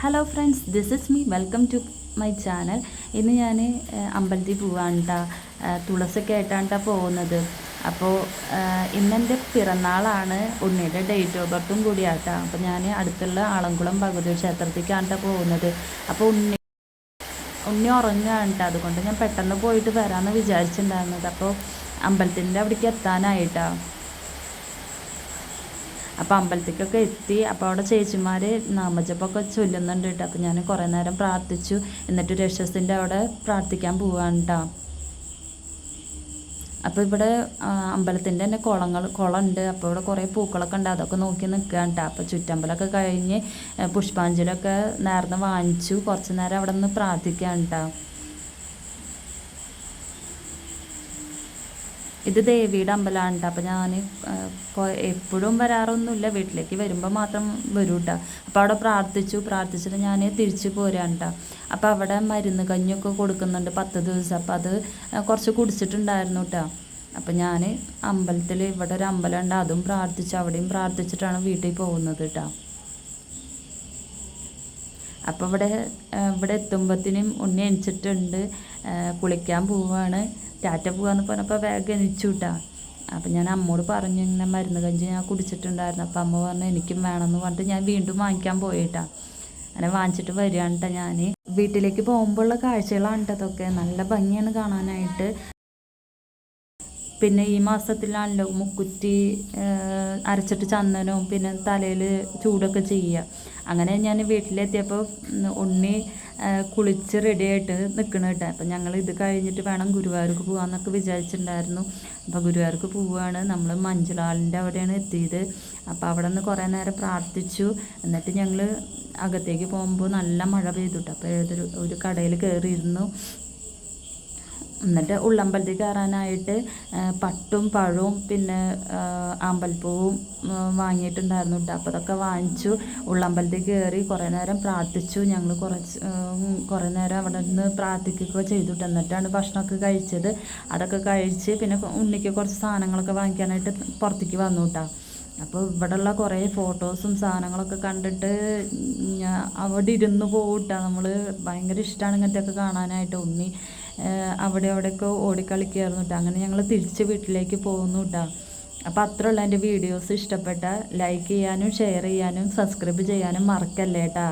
Hello friends, this is me. Welcome to my channel. ഇന്ന് ഞാൻ അമ്പലത്തിൽ പോവാണ് കേട്ടോ. തുളസൊക്കെ ആയിട്ടാണ് പോകുന്നത്. അപ്പോൾ ഇന്നെൻ്റെ പിറന്നാളാണ്. ഉണ്ണിയുടെ ഡേറ്റ് ഓഫ് ബർത്തും കൂടിയാട്ടോ. അപ്പോൾ ഞാൻ അടുത്തുള്ള ആളംകുളം ഭഗവതി ക്ഷേത്രത്തിലേക്കാണ് പോകുന്നത്. അപ്പോൾ ഉണ്ണി ഉറങ്ങുകയാണ് കേട്ടോ. അതുകൊണ്ട് ഞാൻ പെട്ടെന്ന് പോയിട്ട് വരാമെന്ന് വിചാരിച്ചിട്ടുണ്ടായിരുന്നത്. അപ്പോൾ അമ്പലത്തിൻ്റെ അവിടേക്ക് എത്താനായിട്ടാണ്. അപ്പോൾ അമ്പലത്തേക്കൊക്കെ എത്തി. അപ്പോൾ അവിടെ ചേച്ചിമാർ നാമജപമൊക്കെ ചൊല്ലുന്നുണ്ട് കേട്ടോ. അപ്പോൾ ഞാൻ കുറേ നേരം പ്രാർത്ഥിച്ചു. എന്നിട്ട് രക്ഷസിൻ്റെ അവിടെ പ്രാർത്ഥിക്കാൻ പോവാണ് കേട്ടോ. അപ്പോൾ ഇവിടെ അമ്പലത്തിൻ്റെ തന്നെ കുളമുണ്ട്. അപ്പോൾ ഇവിടെ കുറേ പൂക്കളൊക്കെ ഉണ്ട്. അതൊക്കെ നോക്കി നിൽക്കുകയാണ് കേട്ടോ. അപ്പോൾ ചുറ്റമ്പലമൊക്കെ കഴിഞ്ഞ് പുഷ്പാഞ്ജലിയൊക്കെ നേർന്ന് വാങ്ങിച്ചു. കുറച്ച് നേരം അവിടെ നിന്ന് പ്രാർത്ഥിക്കുകയാണ് കേട്ടോ. ഇത് ദേവിയുടെ അമ്പലമാണ് കേട്ടോ. അപ്പോൾ ഞാൻ എപ്പോഴും വരാറൊന്നുമില്ല, വീട്ടിലേക്ക് വരുമ്പോൾ മാത്രം വരും കേട്ടോ. അപ്പോൾ അവിടെ പ്രാർത്ഥിച്ചിട്ട് ഞാൻ തിരിച്ച് പോരാണ് കേട്ടോ. അപ്പോൾ അവിടെ മരുന്ന് കഞ്ഞിയൊക്കെ കൊടുക്കുന്നുണ്ട് 10 ദിവസം. അപ്പോൾ അത് കുറച്ച് കുടിച്ചിട്ടുണ്ടായിരുന്നു കേട്ടോ. അപ്പോൾ ഞാൻ അമ്പലത്തിൽ ഇവിടെ ഒരു അമ്പലമുണ്ട്, അതും പ്രാർത്ഥിച്ചു. അവിടെയും പ്രാർത്ഥിച്ചിട്ടാണ് വീട്ടിൽ പോകുന്നത് കേട്ടോ. അപ്പോൾ ഇവിടെ എത്തുമ്പോഴത്തേനും ഉണ്ണി എണിച്ചിട്ടുണ്ട്. കുളിക്കാൻ പോവുകയാണ്. ടാറ്റ പോകാമെന്ന് പറഞ്ഞപ്പോൾ വേഗം എണിച്ചു കേട്ടോ. അപ്പം ഞാൻ അമ്മോട് പറഞ്ഞു, ഇങ്ങനെ മരുന്ന് കഞ്ചി ഞാൻ കുടിച്ചിട്ടുണ്ടായിരുന്നു. അപ്പം അമ്മ പറഞ്ഞു എനിക്കും വേണമെന്ന് പറഞ്ഞിട്ട് ഞാൻ വീണ്ടും വാങ്ങിക്കാൻ പോയിട്ടാ. അങ്ങനെ വാങ്ങിച്ചിട്ട് വരികയാണ് കേട്ടോ. ഞാൻ വീട്ടിലേക്ക് പോകുമ്പോഴുള്ള കാഴ്ചകളാണ് കേട്ടോ അതൊക്കെ. നല്ല ഭംഗിയാണ് കാണാനായിട്ട്. പിന്നെ ഈ മാസത്തിലാണല്ലോ മുക്കുറ്റി അരച്ചിട്ട് ചന്ദനവും പിന്നെ തലയിൽ ചൂടൊക്കെ ചെയ്യുക. അങ്ങനെ ഞാൻ വീട്ടിലെത്തിയപ്പോൾ ഉണ്ണി കുളിച്ച് റെഡിയായിട്ട് നിൽക്കണം കേട്ടോ. അപ്പം ഞങ്ങൾ ഇത് കഴിഞ്ഞിട്ട് വേണം ഗുരുവായൂർക്ക് പോകാമെന്നൊക്കെ വിചാരിച്ചിട്ടുണ്ടായിരുന്നു. അപ്പോൾ ഗുരുവായൂർക്ക് പോവുകയാണ്. നമ്മൾ മഞ്ചളാലിൻ്റെ അവിടെയാണ് എത്തിയത്. അപ്പോൾ അവിടെ നിന്ന് കുറേ നേരം പ്രാർത്ഥിച്ചു. എന്നിട്ട് ഞങ്ങൾ അകത്തേക്ക് പോകുമ്പോൾ നല്ല മഴ പെയ്തു കേട്ടോ. അപ്പോൾ ഒരു കടയിൽ കയറിയിരുന്നു. എന്നിട്ട് ഉള്ളമ്പലത്തിൽ കയറാനായിട്ട് പട്ടും പഴവും പിന്നെ ആമ്പൽപ്പൂവും വാങ്ങിയിട്ടുണ്ടായിരുന്നു കേട്ടോ. അപ്പോൾ അതൊക്കെ വാങ്ങിച്ചു. ഉള്ളമ്പലത്തിൽ കയറി കുറേ നേരം പ്രാർത്ഥിച്ചു. ഞങ്ങൾ കുറേ നേരം അവിടെ നിന്ന് പ്രാർത്ഥിക്കുകയൊക്കെ ചെയ്തിട്ട് എന്നിട്ടാണ് ഭക്ഷണമൊക്കെ കഴിച്ചത്. അതൊക്കെ കഴിച്ച് പിന്നെ ഉണ്ണിക്ക് കുറച്ച് സാധനങ്ങളൊക്കെ വാങ്ങിക്കാനായിട്ട് പുറത്തേക്ക് വന്നു കേട്ടോ. അപ്പോൾ ഇവിടെയുള്ള കുറേ ഫോട്ടോസും സാധനങ്ങളൊക്കെ കണ്ടിട്ട് അവിടെ ഇരുന്ന് പോകട്ടോ. നമ്മൾ ഭയങ്കര ഇഷ്ടമാണ് ഇങ്ങനത്തെയൊക്കെ കാണാനായിട്ട്. ഉണ്ണി അവിടെയൊക്കെ ഓടിക്കളിക്കുമായിരുന്നു കേട്ടോ. അങ്ങനെ ഞങ്ങൾ തിരിച്ച് വീട്ടിലേക്ക് പോകുന്നു കേട്ടോ. അപ്പോൾ അത്രയുള്ള എൻ്റെ വീഡിയോസ് ഇഷ്ടപ്പെട്ട ലൈക്ക് ചെയ്യാനും ഷെയർ ചെയ്യാനും സബ്സ്ക്രൈബ് ചെയ്യാനും മറക്കല്ലേ കേട്ടോ.